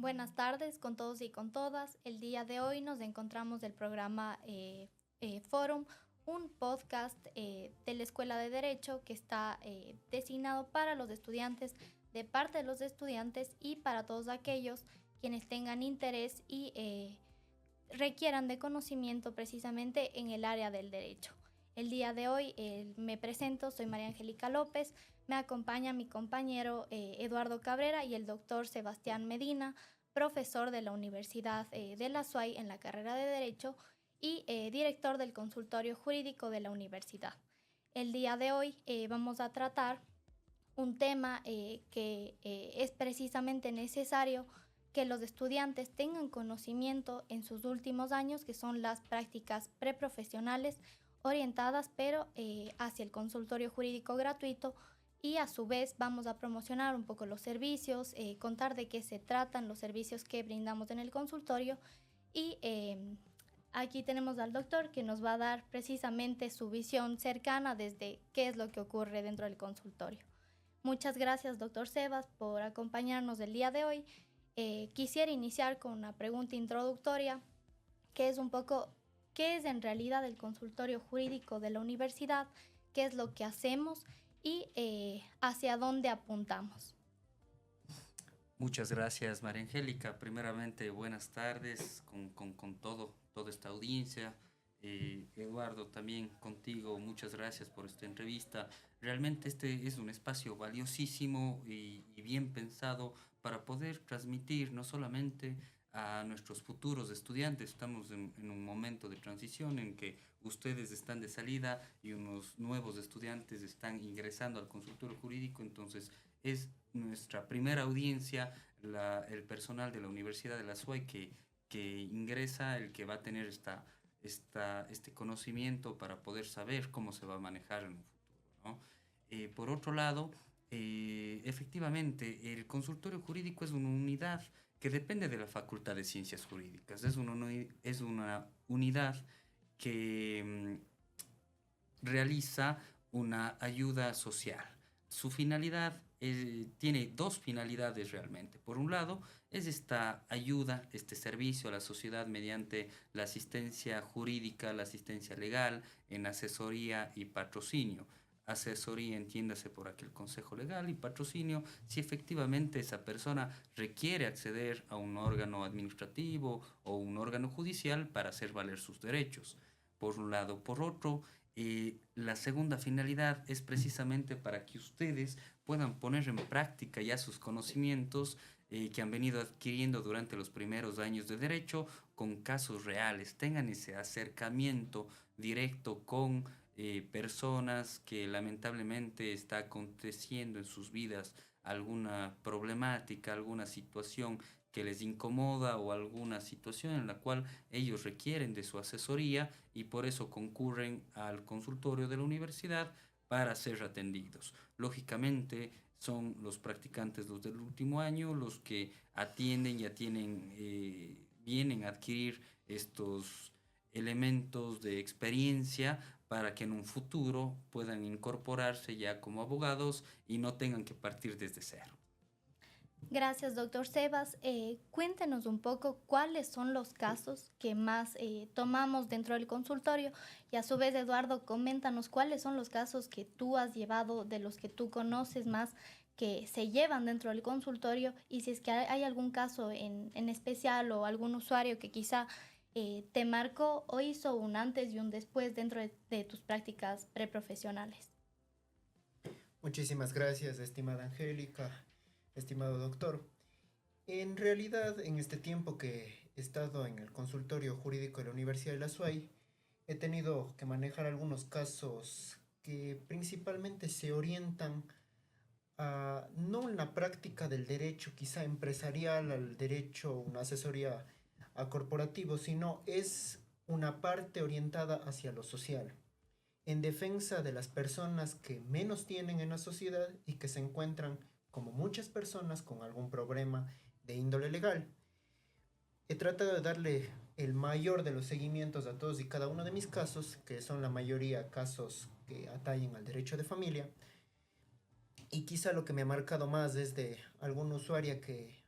Buenas tardes con todos y con todas. El día de hoy nos encontramos del programa Forum, un podcast de la Escuela de Derecho que está designado para los estudiantes, de parte de los estudiantes y para todos aquellos quienes tengan interés y requieran de conocimiento precisamente en el área del derecho. El día de hoy me presento, soy María Angélica López, me acompaña mi compañero Eduardo Cabrera y el doctor Sebastián Medina, profesor de la Universidad de la SUAY en la carrera de Derecho y director del consultorio jurídico de la universidad. El día de hoy vamos a tratar un tema que es precisamente necesario que los estudiantes tengan conocimiento en sus últimos años, que son las prácticas preprofesionales orientadas pero hacia el consultorio jurídico gratuito, y a su vez vamos a promocionar un poco los servicios, contar de qué se tratan los servicios que brindamos en el consultorio y aquí tenemos al doctor que nos va a dar precisamente su visión cercana desde qué es lo que ocurre dentro del consultorio. Muchas gracias, doctor Sebas, por acompañarnos el día de hoy. Quisiera iniciar con una pregunta introductoria, que es un poco, ¿qué es en realidad el consultorio jurídico de la universidad? ¿Qué es lo que hacemos y hacia dónde apuntamos? Muchas gracias, María Angélica. Primeramente, buenas tardes con toda esta audiencia. Eduardo, también contigo, muchas gracias por esta entrevista. Realmente este es un espacio valiosísimo y bien pensado para poder transmitir no solamente a nuestros futuros estudiantes. Estamos en un momento de transición en que ustedes están de salida y unos nuevos estudiantes están ingresando al consultorio jurídico. Entonces es nuestra primera audiencia, el personal de la Universidad de la SUAY que ingresa, el que va a tener este conocimiento para poder saber cómo se va a manejar en un futuro, ¿no? Por otro lado, efectivamente, el consultorio jurídico es una unidad que depende de la Facultad de Ciencias Jurídicas. Es una unidad que realiza una ayuda social. Su finalidad tiene dos finalidades realmente. Por un lado, es esta ayuda, este servicio a la sociedad mediante la asistencia jurídica, la asistencia legal, en asesoría y patrocinio. Asesoría, entiéndase por aquel consejo legal, y patrocinio si efectivamente esa persona requiere acceder a un órgano administrativo o un órgano judicial para hacer valer sus derechos. Por un lado. Por otro, la segunda finalidad es precisamente para que ustedes puedan poner en práctica ya sus conocimientos que han venido adquiriendo durante los primeros años de derecho con casos reales, tengan ese acercamiento directo con personas que lamentablemente está aconteciendo en sus vidas alguna problemática, alguna situación que les incomoda o alguna situación en la cual ellos requieren de su asesoría y por eso concurren al consultorio de la universidad para ser atendidos. Lógicamente son los practicantes los del último año los que atienden, ya vienen a adquirir estos elementos de experiencia para que en un futuro puedan incorporarse ya como abogados y no tengan que partir desde cero. Gracias, doctor Sebas. Cuéntenos un poco cuáles son los casos que más tomamos dentro del consultorio y a su vez, Eduardo, coméntanos cuáles son los casos que tú has llevado, de los que tú conoces más, que se llevan dentro del consultorio, y si es que hay algún caso en especial o algún usuario que quizá te marcó o hizo un antes y un después dentro de tus prácticas preprofesionales. Muchísimas gracias, estimada Angélica, estimado doctor. En realidad, en este tiempo que he estado en el consultorio jurídico de la Universidad de la SUAY, he tenido que manejar algunos casos que principalmente se orientan a no una práctica del derecho quizá empresarial, al derecho, una asesoría a corporativo, sino es una parte orientada hacia lo social, en defensa de las personas que menos tienen en la sociedad y que se encuentran, como muchas personas, con algún problema de índole legal. He tratado de darle el mayor de los seguimientos a todos y cada uno de mis casos, que son la mayoría casos que atañen al derecho de familia. Y quizá lo que me ha marcado más es de alguna usuaria que,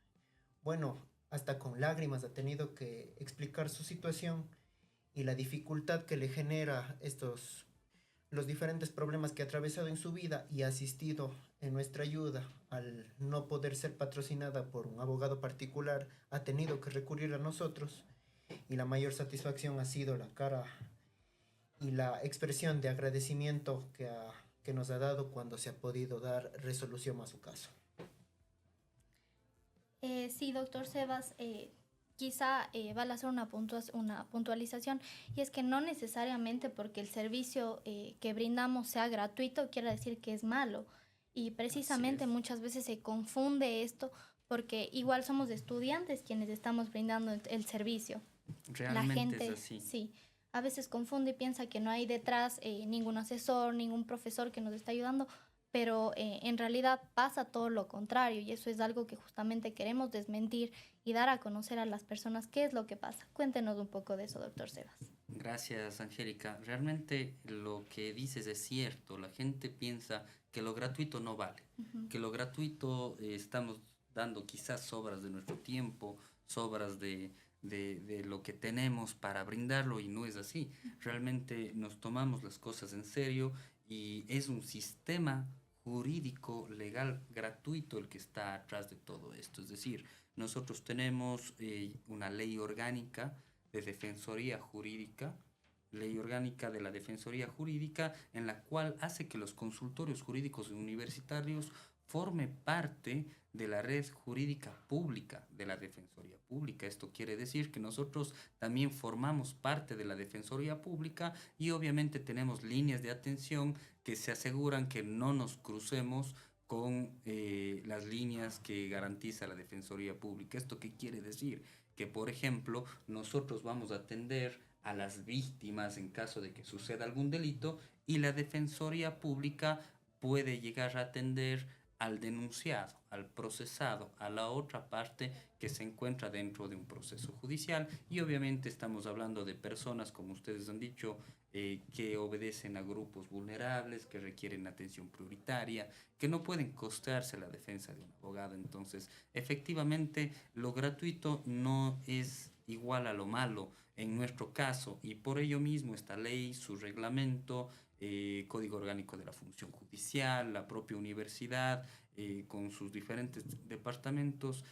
bueno, hasta con lágrimas ha tenido que explicar su situación y la dificultad que le genera los diferentes problemas que ha atravesado en su vida, y ha asistido en nuestra ayuda. Al no poder ser patrocinada por un abogado particular, ha tenido que recurrir a nosotros, y la mayor satisfacción ha sido la cara y la expresión de agradecimiento que nos ha dado cuando se ha podido dar resolución a su caso. Sí, doctor Sebas, quizá vale hacer una puntualización, y es que no necesariamente porque el servicio que brindamos sea gratuito quiere decir que es malo, y precisamente muchas veces se confunde esto porque igual somos estudiantes quienes estamos brindando el servicio. Realmente La gente, es así. sí, a veces confunde y piensa que no hay detrás ningún asesor, ningún profesor que nos está ayudando, pero en realidad pasa todo lo contrario, y eso es algo que justamente queremos desmentir y dar a conocer a las personas qué es lo que pasa. Cuéntenos un poco de eso, doctor Sebas. Gracias, Angélica. Realmente lo que dices es cierto. La gente piensa que lo gratuito no vale, que lo gratuito estamos dando quizás sobras de nuestro tiempo, sobras de lo que tenemos para brindarlo, y no es así. Realmente nos tomamos las cosas en serio, y es un sistema jurídico legal gratuito el que está atrás de todo esto. Es decir, nosotros tenemos una ley orgánica de defensoría jurídica, ley orgánica de la defensoría jurídica, en la cual hace que los consultorios jurídicos universitarios forme parte de la red jurídica pública de la Defensoría Pública. Esto quiere decir que nosotros también formamos parte de la Defensoría Pública, y obviamente tenemos líneas de atención que se aseguran que no nos crucemos con las líneas que garantiza la Defensoría Pública. ¿Esto qué quiere decir? Que, por ejemplo, nosotros vamos a atender a las víctimas en caso de que suceda algún delito, y la Defensoría Pública puede llegar a atender al denunciado, al procesado, a la otra parte que se encuentra dentro de un proceso judicial. Y obviamente estamos hablando de personas, como ustedes han dicho, que obedecen a grupos vulnerables, que requieren atención prioritaria, que no pueden costearse la defensa de un abogado. Entonces, efectivamente, lo gratuito no es igual a lo malo en nuestro caso, y por ello mismo esta ley, su reglamento, Código Orgánico de la Función Judicial, la propia universidad, con sus diferentes departamentos,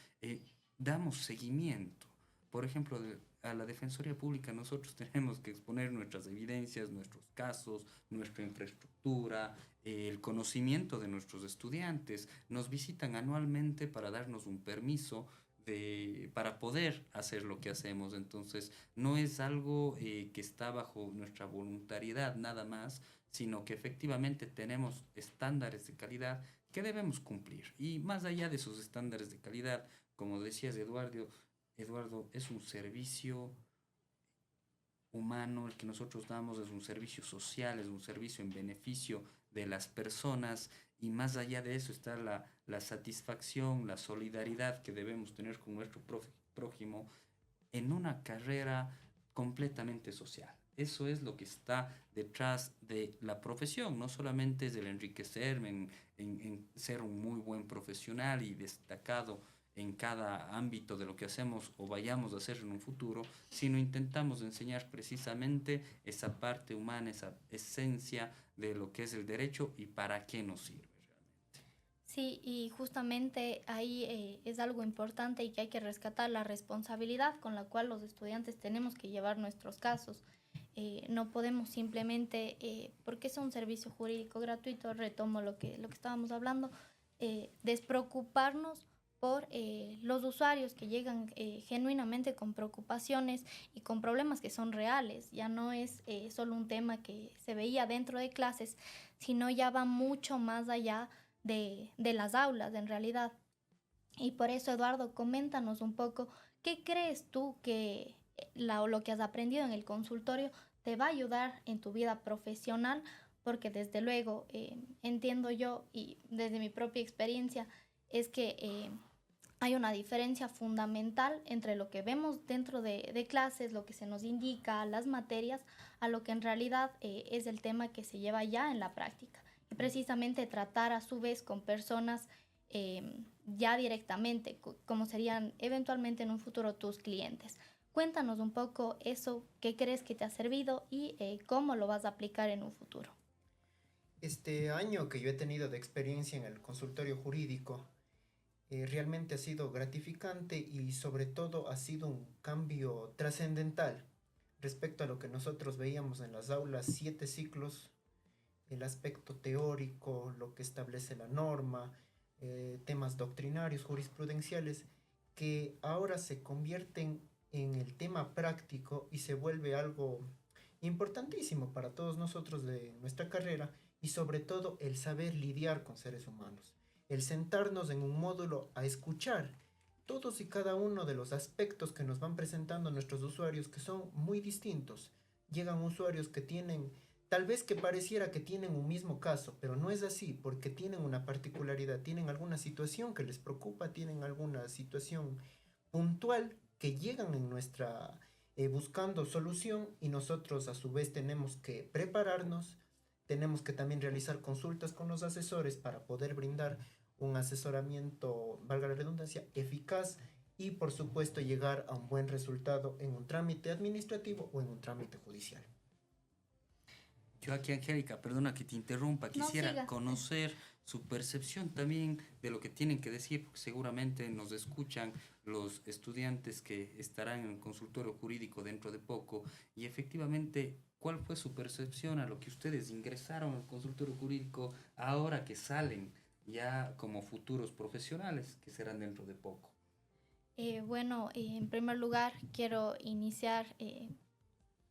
damos seguimiento. Por ejemplo, a la Defensoría Pública nosotros tenemos que exponer nuestras evidencias, nuestros casos, nuestra infraestructura, el conocimiento de nuestros estudiantes. Nos visitan anualmente para darnos un permiso para poder hacer lo que hacemos. Entonces, no es algo que está bajo nuestra voluntariedad nada más, sino que efectivamente tenemos estándares de calidad que debemos cumplir. Y más allá de esos estándares de calidad, como decías, Eduardo, es un servicio humano el que nosotros damos, es un servicio social, es un servicio en beneficio de las personas, y más allá de eso está la satisfacción, la solidaridad que debemos tener con nuestro prójimo en una carrera completamente social. Eso es lo que está detrás de la profesión. No solamente es el enriquecerme en ser un muy buen profesional y destacado en cada ámbito de lo que hacemos o vayamos a hacer en un futuro, sino intentamos enseñar precisamente esa parte humana, esa esencia de lo que es el derecho y para qué nos sirve realmente. Sí, y justamente ahí es algo importante y que hay que rescatar la responsabilidad con la cual los estudiantes tenemos que llevar nuestros casos. No podemos simplemente, porque es un servicio jurídico gratuito, retomo lo que estábamos hablando, despreocuparnos por los usuarios que llegan genuinamente con preocupaciones y con problemas que son reales. Ya no es solo un tema que se veía dentro de clases, sino ya va mucho más allá de las aulas en realidad. Y por eso, Eduardo, coméntanos un poco, ¿qué crees tú que lo que has aprendido en el consultorio te va a ayudar en tu vida profesional? Porque desde luego entiendo yo, y desde mi propia experiencia, es que hay una diferencia fundamental entre lo que vemos dentro de clases, lo que se nos indica, las materias, a lo que en realidad es el tema que se lleva ya en la práctica. Y precisamente tratar a su vez con personas ya directamente, como serían eventualmente en un futuro tus clientes. Cuéntanos un poco eso, qué crees que te ha servido y cómo lo vas a aplicar en un futuro. Este año que yo he tenido de experiencia en el consultorio jurídico realmente ha sido gratificante y sobre todo ha sido un cambio trascendental respecto a lo que nosotros veíamos en las aulas, 7 ciclos, el aspecto teórico, lo que establece la norma, temas doctrinarios, jurisprudenciales, que ahora se convierten en el tema práctico y se vuelve algo importantísimo para todos nosotros de nuestra carrera y sobre todo el saber lidiar con seres humanos, el sentarnos en un módulo a escuchar todos y cada uno de los aspectos que nos van presentando nuestros usuarios que son muy distintos. Llegan usuarios que tienen, tal vez que pareciera que tienen un mismo caso, pero no es así porque tienen una particularidad, tienen alguna situación que les preocupa, tienen alguna situación puntual que llegan en nuestra buscando solución y nosotros a su vez tenemos que prepararnos, tenemos que también realizar consultas con los asesores para poder brindar un asesoramiento, valga la redundancia, eficaz y por supuesto llegar a un buen resultado en un trámite administrativo o en un trámite judicial. Yo aquí, Angélica, perdona que te interrumpa, No, quisiera siga. conocer su percepción también de lo que tienen que decir, porque seguramente nos escuchan los estudiantes que estarán en el consultorio jurídico dentro de poco y efectivamente, ¿cuál fue su percepción a lo que ustedes ingresaron al consultorio jurídico ahora que salen ya como futuros profesionales que serán dentro de poco? Bueno, en primer lugar quiero iniciar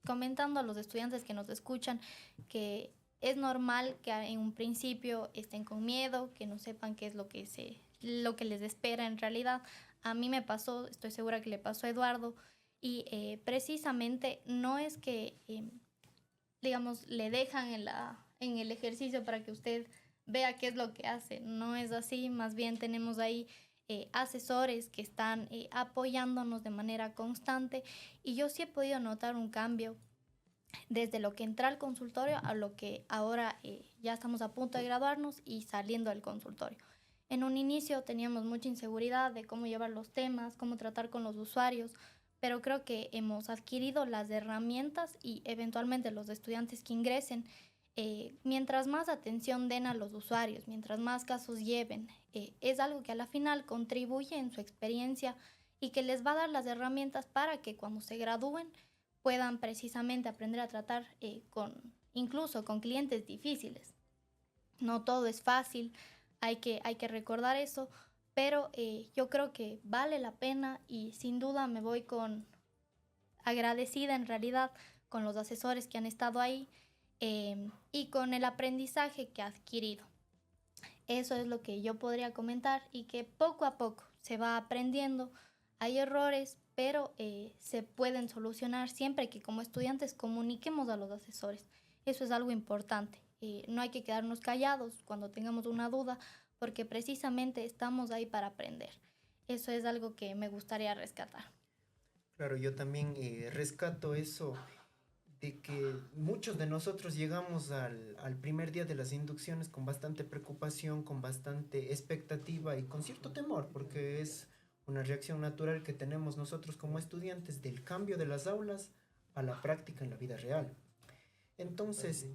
comentando a los estudiantes que nos escuchan que es normal que en un principio estén con miedo, que no sepan qué es lo que les espera en realidad. A mí me pasó, estoy segura que le pasó a Eduardo, y precisamente no es que, digamos, le dejan en el ejercicio para que usted vea qué es lo que hace. No es así, más bien tenemos ahí asesores que están apoyándonos de manera constante y yo sí he podido notar un cambio desde lo que entré al consultorio a lo que ahora ya estamos a punto de graduarnos y saliendo del consultorio. En un inicio teníamos mucha inseguridad de cómo llevar los temas, cómo tratar con los usuarios, pero creo que hemos adquirido las herramientas y eventualmente los estudiantes que ingresen, mientras más atención den a los usuarios, mientras más casos lleven, es algo que a la final contribuye en su experiencia y que les va a dar las herramientas para que cuando se gradúen puedan precisamente aprender a tratar incluso con clientes difíciles. No todo es fácil, hay que recordar eso, pero yo creo que vale la pena y sin duda me voy agradecida en realidad con los asesores que han estado ahí y con el aprendizaje que ha adquirido. Eso es lo que yo podría comentar y que poco a poco se va aprendiendo. Hay errores, pero se pueden solucionar siempre que como estudiantes comuniquemos a los asesores. Eso es algo importante. No hay que quedarnos callados cuando tengamos una duda, porque precisamente estamos ahí para aprender. Eso es algo que me gustaría rescatar. Claro, yo también rescato eso de que muchos de nosotros llegamos al primer día de las inducciones con bastante preocupación, con bastante expectativa y con cierto temor, porque es una reacción natural que tenemos nosotros como estudiantes del cambio de las aulas a la práctica en la vida real. Entonces,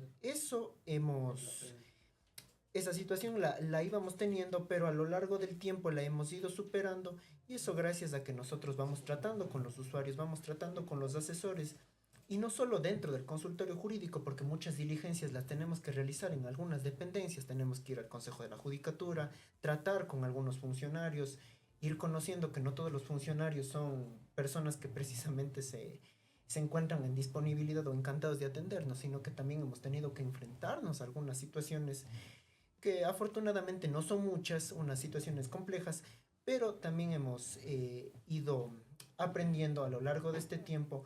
esa situación la íbamos teniendo, pero a lo largo del tiempo la hemos ido superando y eso gracias a que nosotros vamos tratando con los usuarios, vamos tratando con los asesores y no solo dentro del consultorio jurídico, porque muchas diligencias las tenemos que realizar en algunas dependencias, tenemos que ir al Consejo de la Judicatura, tratar con algunos funcionarios, ir conociendo que no todos los funcionarios son personas que precisamente se encuentran en disponibilidad o encantados de atendernos, sino que también hemos tenido que enfrentarnos a algunas situaciones que afortunadamente no son muchas, unas situaciones complejas, pero también hemos ido aprendiendo a lo largo de este tiempo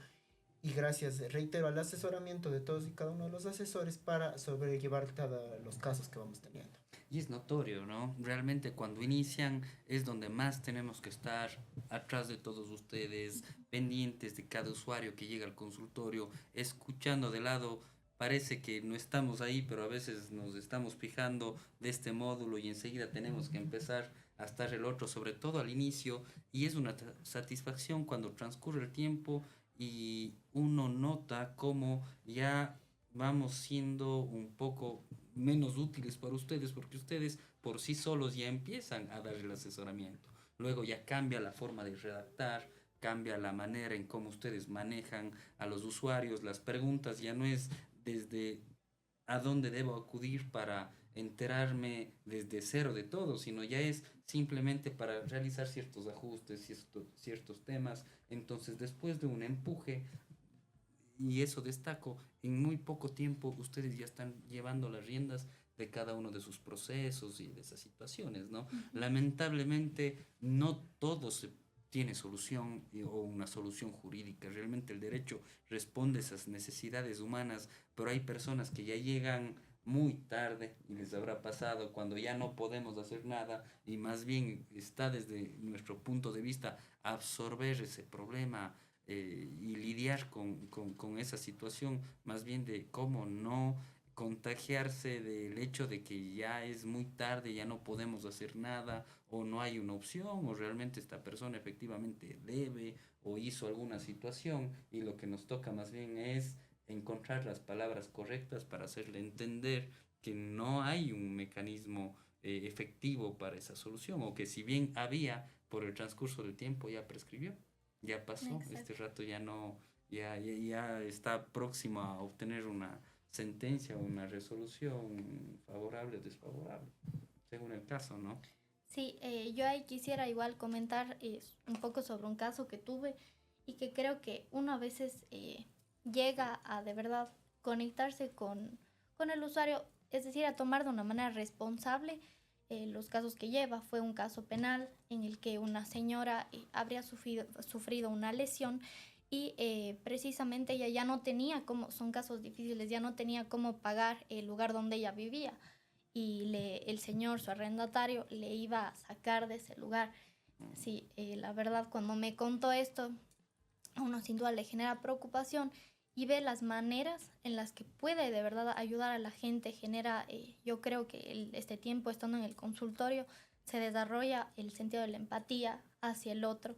y gracias, reitero, al asesoramiento de todos y cada uno de los asesores para sobrellevar cada los casos que vamos teniendo. Y es notorio, ¿no? Realmente cuando inician es donde más tenemos que estar atrás de todos ustedes, pendientes de cada usuario que llega al consultorio, escuchando de lado parece que no estamos ahí, pero a veces nos estamos fijando de este módulo y enseguida tenemos que empezar a estar el otro, sobre todo al inicio, y es una satisfacción cuando transcurre el tiempo y uno nota cómo ya vamos siendo un poco menos útiles para ustedes, porque ustedes por sí solos ya empiezan a dar el asesoramiento. Luego ya cambia la forma de redactar, cambia la manera en cómo ustedes manejan a los usuarios, las preguntas ya no es desde a dónde debo acudir para enterarme desde cero de todo, sino ya es simplemente para realizar ciertos ajustes, ciertos temas. Entonces, después de un empuje, y eso destaco, en muy poco tiempo ustedes ya están llevando las riendas de cada uno de sus procesos y de esas situaciones, ¿no? Lamentablemente, no todo se tiene solución o una solución jurídica. Realmente el derecho responde a esas necesidades humanas, pero hay personas que ya llegan muy tarde y les habrá pasado cuando ya no podemos hacer nada y más bien está desde nuestro punto de vista absorber ese problema, y lidiar con esa situación, más bien de cómo no contagiarse del hecho de que ya es muy tarde, ya no podemos hacer nada, o no hay una opción, o realmente esta persona efectivamente debe o hizo alguna situación, y lo que nos toca más bien es encontrar las palabras correctas para hacerle entender que no hay un mecanismo efectivo para esa solución, o que si bien había, por el transcurso del tiempo ya prescribió, ya pasó, este Exacto. rato ya no, ya está próximo a obtener una sentencia, una resolución favorable o desfavorable, según el caso, ¿no? Sí, yo ahí quisiera igual comentar un poco sobre un caso que tuve y que creo que uno a veces llega a de verdad conectarse con el usuario, es decir, a tomar de una manera responsable los casos que lleva. Fue un caso penal en el que una señora habría sufrido una lesión y precisamente ella ya no tenía cómo, son casos difíciles, ya no tenía cómo pagar el lugar donde ella vivía y el señor, su arrendatario, le iba a sacar de ese lugar. Sí, la verdad, cuando me contó esto, a uno sin duda le genera preocupación y ve las maneras en las que puede de verdad ayudar a la gente. Genera, yo creo que este tiempo estando en el consultorio se desarrolla el sentido de la empatía hacia el otro.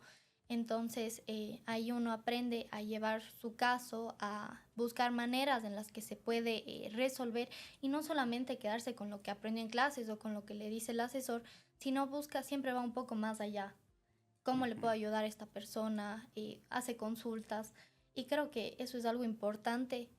Entonces ahí uno aprende a llevar su caso, a buscar maneras en las que se puede resolver y no solamente quedarse con lo que aprendió en clases o con lo que le dice el asesor, sino busca, siempre va un poco más allá. ¿Cómo le puedo Ujú. ayudar a esta persona? Hace consultas y creo que eso es algo importante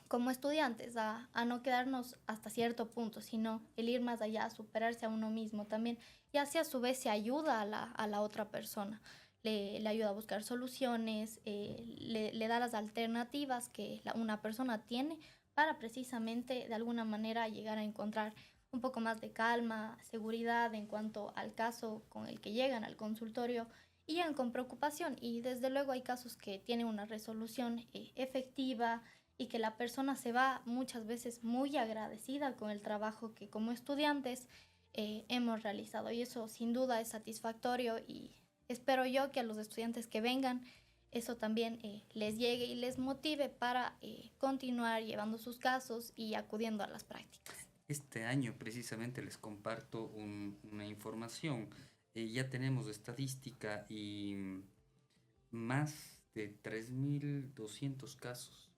como estudiantes, a no quedarnos hasta cierto punto, sino el ir más allá, superarse a uno mismo también. Y así a su vez se ayuda a la otra persona, le ayuda a buscar soluciones, le da las alternativas que una persona tiene para precisamente de alguna manera llegar a encontrar un poco más de calma, seguridad en cuanto al caso con el que llegan al consultorio y llegan con preocupación. Y desde luego hay casos que tienen una resolución efectiva y que la persona se va muchas veces muy agradecida con el trabajo que como estudiantes hemos realizado y eso sin duda es satisfactorio y espero yo que a los estudiantes que vengan eso también les llegue y les motive para continuar llevando sus casos y acudiendo a las prácticas. Este año precisamente les comparto una información. Ya tenemos estadística y más de 3.200 casos,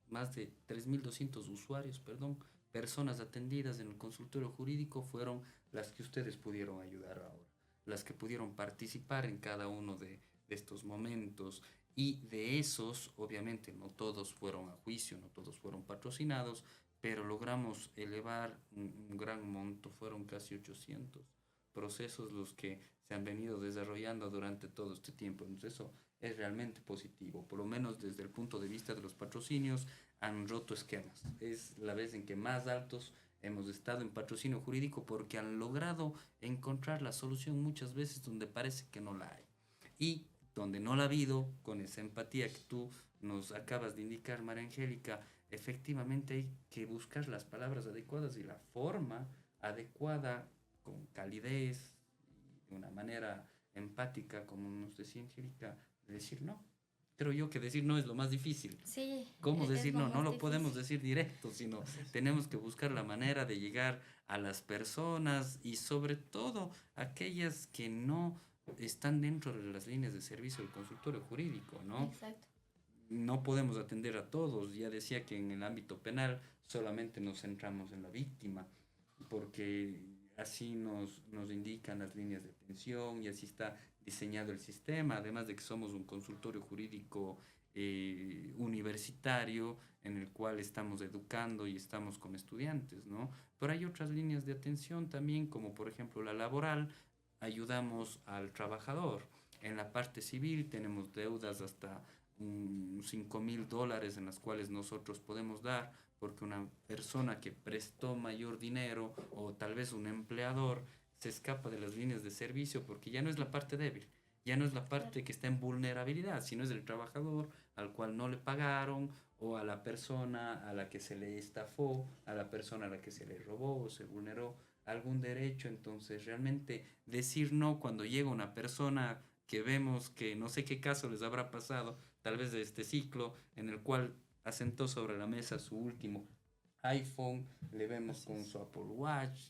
más de 3.200 usuarios, perdón, personas atendidas en el consultorio jurídico fueron las que ustedes pudieron ayudar ahora, las que pudieron participar en cada uno de estos momentos. Y de esos, obviamente, no todos fueron a juicio, no todos fueron patrocinados, pero logramos elevar un gran monto, fueron casi 800 procesos los que se han venido desarrollando durante todo este tiempo. Entonces eso es realmente positivo, por lo menos desde el punto de vista de los patrocinios han roto esquemas. Es la vez en que más altos hemos estado en patrocinio jurídico porque han logrado encontrar la solución muchas veces donde parece que no la hay. Y donde no la ha habido, con esa empatía que tú nos acabas de indicar, María Angélica, efectivamente hay que buscar las palabras adecuadas y la forma adecuada, con calidez y de una manera empática, como nos decía Angélica, de decir no. creo yo que decir no es lo más difícil. Sí. ¿Cómo decir no? No lo difícil. podemos decir directo, sino tenemos que buscar la manera de llegar a las personas y sobre todo aquellas que no están dentro de las líneas de servicio del consultorio jurídico, ¿no? Exacto. No podemos atender a todos. Ya decía que en el ámbito penal solamente nos centramos en la víctima, porque así nos indican las líneas de atención y así está diseñado el sistema, además de que somos un consultorio jurídico universitario en el cual estamos educando y estamos con estudiantes, ¿no? Pero hay otras líneas de atención también, como por ejemplo la laboral, ayudamos al trabajador. En la parte civil tenemos deudas hasta $5,000 en las cuales nosotros podemos dar porque una persona que prestó mayor dinero o tal vez un empleador se escapa de las líneas de servicio porque ya no es la parte débil, ya no es la parte que está en vulnerabilidad, sino es el trabajador al cual no le pagaron o a la persona a la que se le estafó, a la persona a la que se le robó o se vulneró algún derecho. Entonces realmente decir no cuando llega una persona que vemos que no sé qué caso les habrá pasado, tal vez de este ciclo en el cual asentó sobre la mesa su último iPhone, le vemos con su Apple Watch,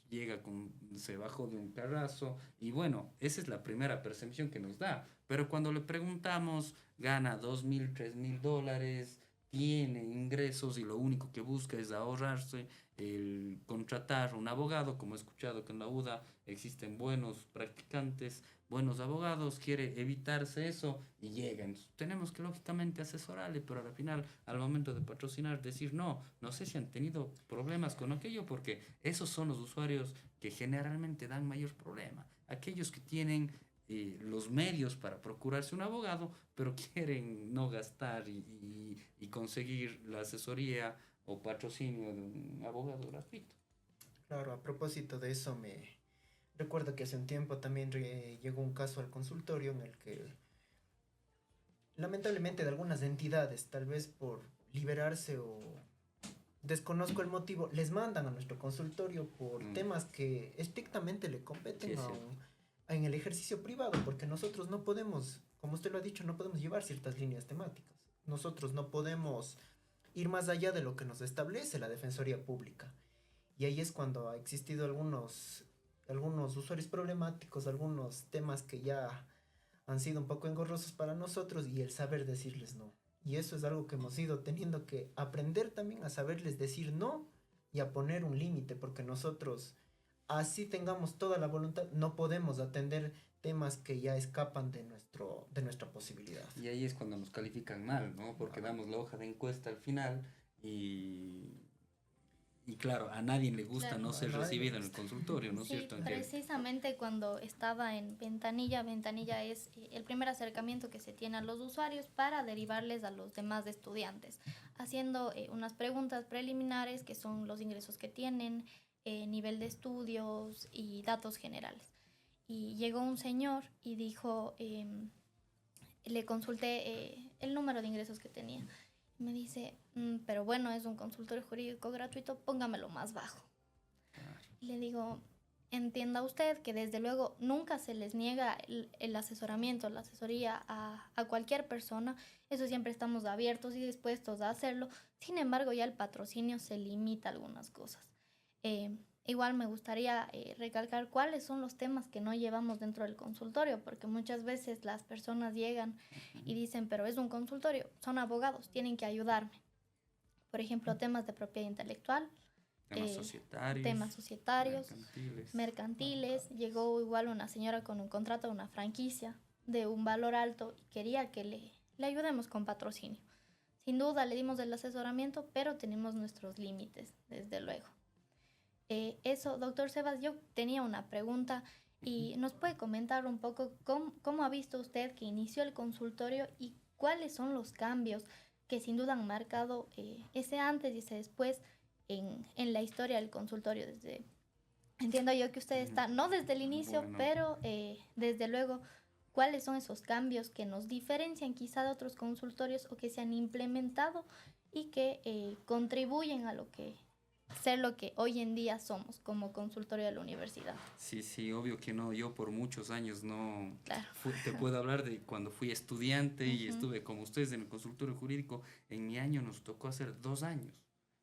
se bajó de un carrazo y bueno, esa es la primera percepción que nos da. Pero cuando le preguntamos, gana $2,000, $3,000, tiene ingresos y lo único que busca es ahorrarse el contratar un abogado, como he escuchado que en la UDA existen buenos practicantes, buenos abogados, quiere evitarse eso y llega. Entonces, tenemos que lógicamente asesorarle, pero al final, al momento de patrocinar, decir no, no sé si han tenido problemas con aquello, porque esos son los usuarios que generalmente dan mayor problema. Aquellos que tienen los medios para procurarse un abogado, pero quieren no gastar y conseguir la asesoría o patrocinio de un abogado gratuito. Claro, a propósito de eso, me recuerdo que hace un tiempo también llegó un caso al consultorio en el que, lamentablemente, de algunas entidades, tal vez por liberarse o desconozco el motivo, les mandan a nuestro consultorio por temas que estrictamente le competen en el ejercicio privado, porque nosotros no podemos, como usted lo ha dicho, no podemos llevar ciertas líneas temáticas. Nosotros no podemos ir más allá de lo que nos establece la Defensoría Pública. Y ahí es cuando ha existido algunos usuarios problemáticos, algunos temas que ya han sido un poco engorrosos para nosotros y el saber decirles no. Y eso es algo que hemos ido teniendo que aprender también a saberles decir no y a poner un límite, porque nosotros, así tengamos toda la voluntad, no podemos atender temas que ya escapan de nuestra posibilidad. Y ahí es cuando nos califican mal, ¿no? Porque damos la hoja de encuesta al final y claro, a nadie le gusta no ser recibido en el consultorio, ¿no es cierto, Angélica? Precisamente cuando estaba en Ventanilla es el primer acercamiento que se tiene a los usuarios para derivarles a los demás estudiantes, haciendo unas preguntas preliminares que son los ingresos que tienen, nivel de estudios y datos generales. Y llegó un señor y dijo, le consulté el número de ingresos que tenía. Me dice, pero bueno, es un consultorio jurídico gratuito, póngamelo más bajo. Y le digo, entienda usted que desde luego nunca se les niega el asesoramiento, la asesoría a cualquier persona. Eso siempre estamos abiertos y dispuestos a hacerlo. Sin embargo, ya el patrocinio se limita a algunas cosas. Igual me gustaría recalcar cuáles son los temas que no llevamos dentro del consultorio, porque muchas veces las personas llegan y dicen, pero es un consultorio, son abogados, tienen que ayudarme. Por ejemplo, temas de propiedad intelectual, temas societarios, mercantiles. Llegó igual una señora con un contrato de una franquicia de un valor alto y quería que le ayudemos con patrocinio. Sin duda le dimos el asesoramiento, pero tenemos nuestros límites, desde luego. Eso, doctor Sebas, yo tenía una pregunta y nos puede comentar un poco cómo ha visto usted que inició el consultorio y cuáles son los cambios que sin duda han marcado ese antes y ese después en la historia del consultorio. Entiendo yo que usted está, no desde el inicio, pero desde luego, ¿cuáles son esos cambios que nos diferencian quizá de otros consultorios o que se han implementado y que contribuyen a lo que ser lo que hoy en día somos como consultorio de la universidad. Sí, sí, obvio que no. Yo por muchos años no Claro. te puedo hablar de cuando fui estudiante y Ujú. estuve como ustedes en el consultorio jurídico. En mi año nos tocó hacer 2 años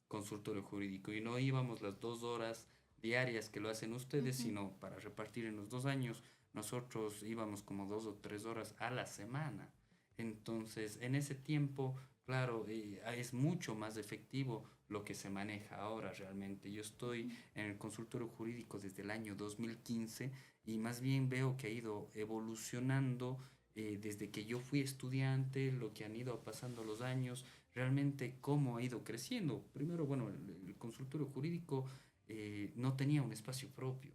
consultorio jurídico y no íbamos las 2 horas diarias que lo hacen ustedes, Ujú. sino para repartir en los 2 años. Nosotros íbamos como 2 o 3 horas a la semana. Entonces, en ese tiempo, claro, es mucho más efectivo lo que se maneja ahora realmente. Yo estoy en el consultorio jurídico desde el año 2015 y más bien veo que ha ido evolucionando desde que yo fui estudiante, lo que han ido pasando los años, realmente cómo ha ido creciendo. Primero, bueno, el consultorio jurídico no tenía un espacio propio.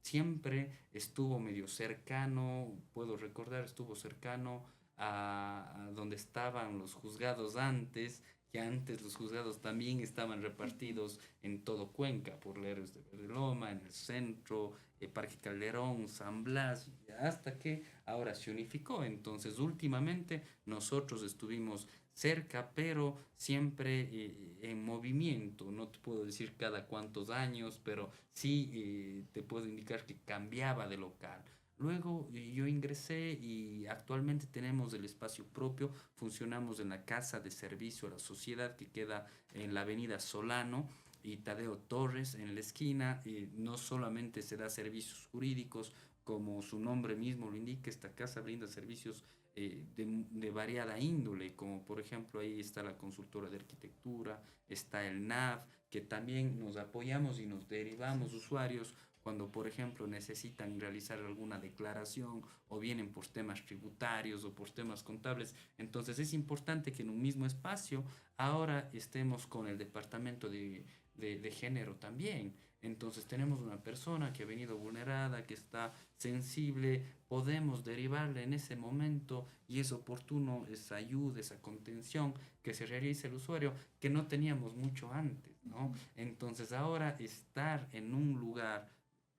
Siempre estuvo medio cercano, puedo recordar, estuvo cercano a donde estaban los juzgados antes, que antes los juzgados también estaban repartidos en todo Cuenca, por Leros de Loma, en el centro, Parque Calderón, San Blas, hasta que ahora se unificó. Entonces, últimamente nosotros estuvimos cerca, pero siempre en movimiento. No te puedo decir cada cuántos años, pero sí te puedo indicar que cambiaba de local. Luego yo ingresé y actualmente tenemos el espacio propio, funcionamos en la Casa de Servicio a la Sociedad que queda en la Avenida Solano y Tadeo Torres en la esquina. No solamente se da servicios jurídicos, como su nombre mismo lo indica, esta casa brinda servicios de variada índole, como por ejemplo ahí está la consultora de arquitectura, está el NAV, que también nos apoyamos y nos derivamos usuarios cuando, por ejemplo, necesitan realizar alguna declaración o vienen por temas tributarios o por temas contables. Entonces es importante que en un mismo espacio ahora estemos con el departamento de género también. Entonces tenemos una persona que ha venido vulnerada, que está sensible, podemos derivarle en ese momento y es oportuno esa ayuda, esa contención que se realice el usuario que no teníamos mucho antes, ¿no? Entonces ahora estar en un lugar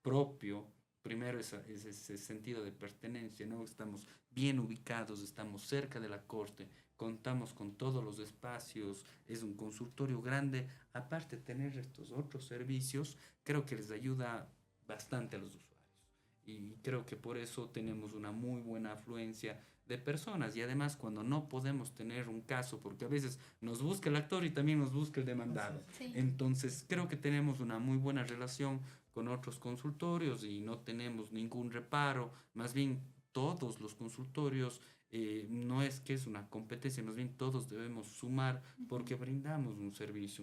propio, primero es ese sentido de pertenencia, ¿no? Estamos bien ubicados, estamos cerca de la corte, contamos con todos los espacios, es un consultorio grande, aparte de tener estos otros servicios, creo que les ayuda bastante a los usuarios. Y creo que por eso tenemos una muy buena afluencia de personas. Y además cuando no podemos tener un caso, porque a veces nos busca el actor y también nos busca el demandado. Sí. Entonces creo que tenemos una muy buena relación con otros consultorios y no tenemos ningún reparo. Más bien todos los consultorios, no es que es una competencia, más bien todos debemos sumar porque brindamos un servicio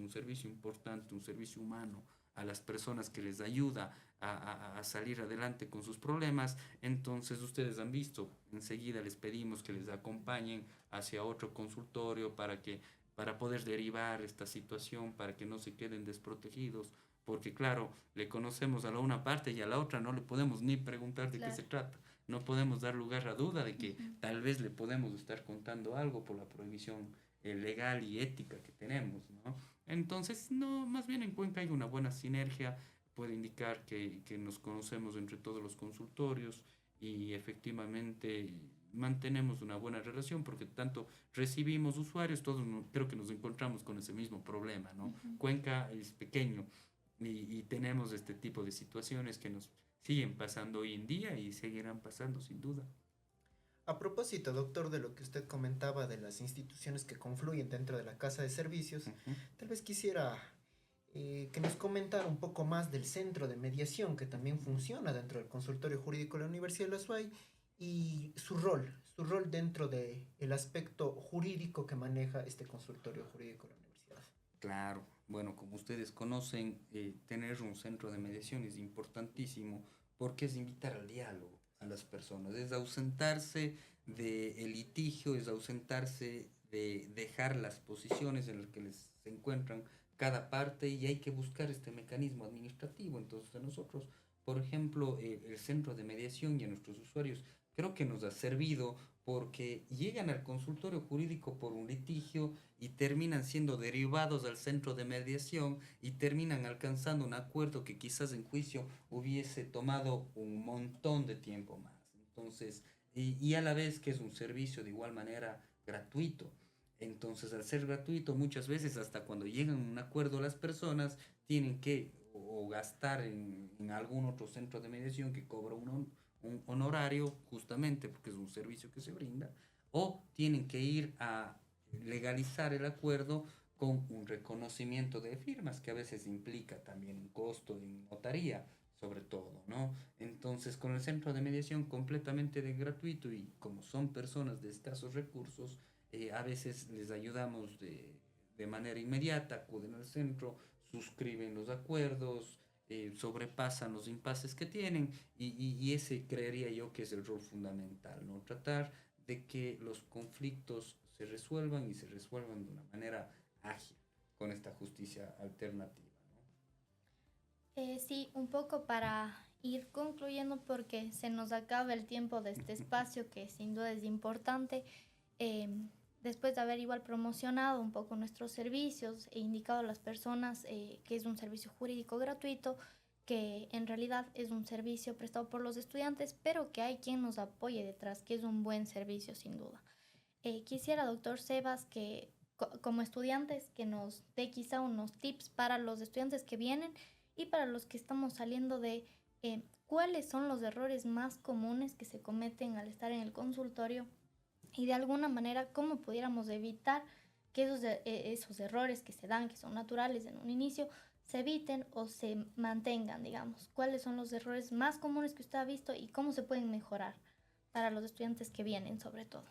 importante, un servicio humano a las personas que les ayuda a salir adelante con sus problemas. Entonces ustedes han visto, enseguida les pedimos que les acompañen hacia otro consultorio para poder derivar esta situación, para que no se queden desprotegidos, porque claro, le conocemos a la una parte y a la otra no le podemos ni preguntar de qué se Claro. trata. No podemos dar lugar a duda de que Ujú. tal vez le podemos estar contando algo por la prohibición legal y ética que tenemos, ¿no? Entonces, no, más bien en Cuenca hay una buena sinergia, puede indicar que nos conocemos entre todos los consultorios y efectivamente mantenemos una buena relación porque tanto recibimos usuarios, todos creo que nos encontramos con ese mismo problema, ¿no? Ujú. Cuenca es pequeño y tenemos este tipo de situaciones que nos siguen pasando hoy en día y seguirán pasando sin duda. A propósito, doctor, de lo que usted comentaba de las instituciones que confluyen dentro de la casa de servicios, Ujú. tal vez quisiera que nos comentara un poco más del centro de mediación que también funciona dentro del consultorio jurídico de la Universidad de la SUAY y su rol dentro del aspecto jurídico que maneja este consultorio jurídico de la universidad. Claro, bueno, como ustedes conocen, tener un centro de mediación es importantísimo porque es invitar al diálogo a las personas, es ausentarse del litigio, es ausentarse de dejar las posiciones en las que les se encuentran cada parte y hay que buscar este mecanismo administrativo. Entonces, a nosotros, por ejemplo, el centro de mediación y a nuestros usuarios, creo que nos ha servido porque llegan al consultorio jurídico por un litigio y terminan siendo derivados al centro de mediación y terminan alcanzando un acuerdo que quizás en juicio hubiese tomado un montón de tiempo más. Entonces, y a la vez que es un servicio de igual manera gratuito. Entonces, al ser gratuito, muchas veces hasta cuando llegan a un acuerdo las personas tienen que o gastar en algún otro centro de mediación que cobra un honorario justamente porque es un servicio que se brinda, o tienen que ir a legalizar el acuerdo con un reconocimiento de firmas que a veces implica también un costo en notaría, sobre todo, ¿no? Entonces, con el centro de mediación completamente de gratuito y como son personas de escasos recursos, a veces les ayudamos de manera inmediata, acuden al centro, suscriben los acuerdos, sobrepasan los impases que tienen y ese creería yo que es el rol fundamental, ¿no? Tratar de que los conflictos se resuelvan y se resuelvan de una manera ágil con esta justicia alternativa, ¿no? Sí, un poco para ir concluyendo porque se nos acaba el tiempo de este espacio que sin duda es importante. Eh, Después de haber igual promocionado un poco nuestros servicios e indicado a las personas que es un servicio jurídico gratuito, que en realidad es un servicio prestado por los estudiantes, pero que hay quien nos apoye detrás, que es un buen servicio sin duda. Quisiera, doctor Sebas, que como estudiantes, que nos dé quizá unos tips para los estudiantes que vienen y para los que estamos saliendo de cuáles son los errores más comunes que se cometen al estar en el consultorio y de alguna manera cómo pudiéramos evitar que esos errores que se dan, que son naturales en un inicio, se eviten o se mantengan, digamos. ¿Cuáles son los errores más comunes que usted ha visto y cómo se pueden mejorar para los estudiantes que vienen, sobre todo?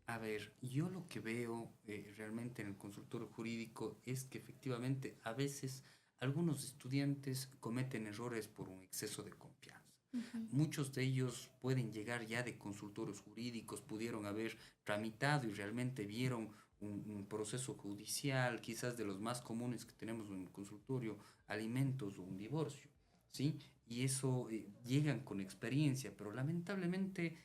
A ver, yo lo que veo realmente en el consultorio jurídico es que efectivamente a veces algunos estudiantes cometen errores por un exceso de confianza. Ujú. Muchos de ellos pueden llegar ya de consultorios jurídicos, pudieron haber tramitado y realmente vieron un proceso judicial, quizás de los más comunes que tenemos en el consultorio, alimentos o un divorcio, ¿sí? Y eso llegan con experiencia, pero lamentablemente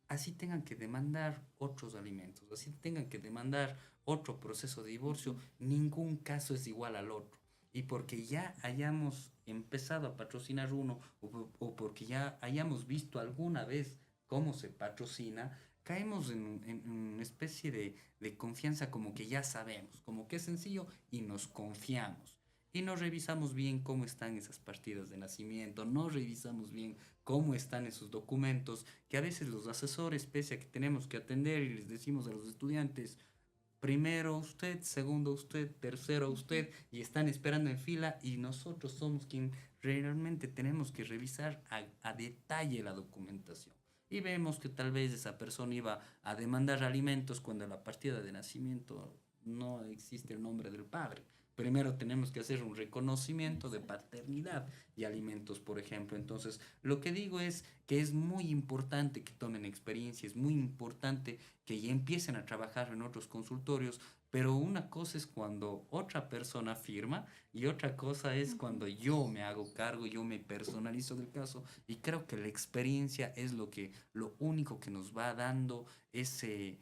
así tengan que demandar otros alimentos, así tengan que demandar otro proceso de divorcio, ningún caso es igual al otro. Y porque ya hayamos empezado a patrocinar uno o porque ya hayamos visto alguna vez cómo se patrocina, caemos en una especie de confianza como que ya sabemos, como que es sencillo y nos confiamos. Y no revisamos bien cómo están esas partidas de nacimiento, no revisamos bien cómo están esos documentos, que a veces los asesores, pese a que tenemos que atender y les decimos a los estudiantes, primero usted, segundo usted, tercero usted, y están esperando en fila y nosotros somos quien realmente tenemos que revisar a detalle la documentación. Y vemos que tal vez esa persona iba a demandar alimentos cuando en la partida de nacimiento no existe el nombre del padre. Primero tenemos que hacer un reconocimiento de Exacto. paternidad y alimentos, por ejemplo. Entonces, lo que digo es que es muy importante que tomen experiencia, es muy importante que ya empiecen a trabajar en otros consultorios, pero una cosa es cuando otra persona firma y otra cosa es Ujú. cuando yo me hago cargo, yo me personalizo del caso y creo que la experiencia es lo único que nos va dando ese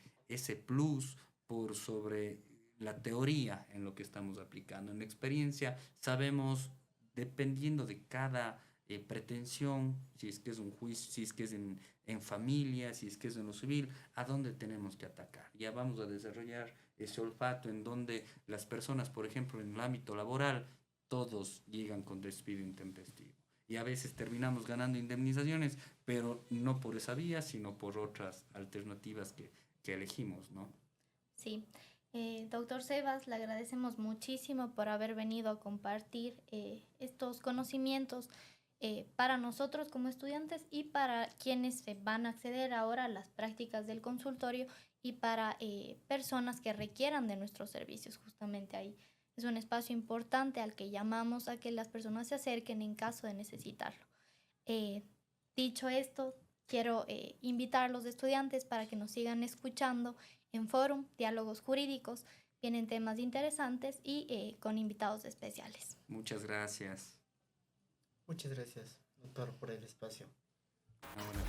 plus por sobre la teoría en lo que estamos aplicando. En la experiencia sabemos, dependiendo de cada pretensión, si es que es un juicio, si es que es en familia, si es que es en lo civil, a dónde tenemos que atacar. Ya vamos a desarrollar ese olfato en donde las personas, por ejemplo, en el ámbito laboral, todos llegan con despido intempestivo. Y a veces terminamos ganando indemnizaciones, pero no por esa vía, sino por otras alternativas que elegimos, ¿no? Sí, doctor Sebas, le agradecemos muchísimo por haber venido a compartir estos conocimientos para nosotros como estudiantes y para quienes van a acceder ahora a las prácticas del consultorio y para personas que requieran de nuestros servicios justamente ahí. Es un espacio importante al que llamamos a que las personas se acerquen en caso de necesitarlo. Eh, Dicho esto, quiero invitar a los estudiantes para que nos sigan escuchando en Fórum, Diálogos Jurídicos. Vienen temas interesantes y con invitados especiales. Muchas gracias. Muchas gracias, doctor, por el espacio. Una buena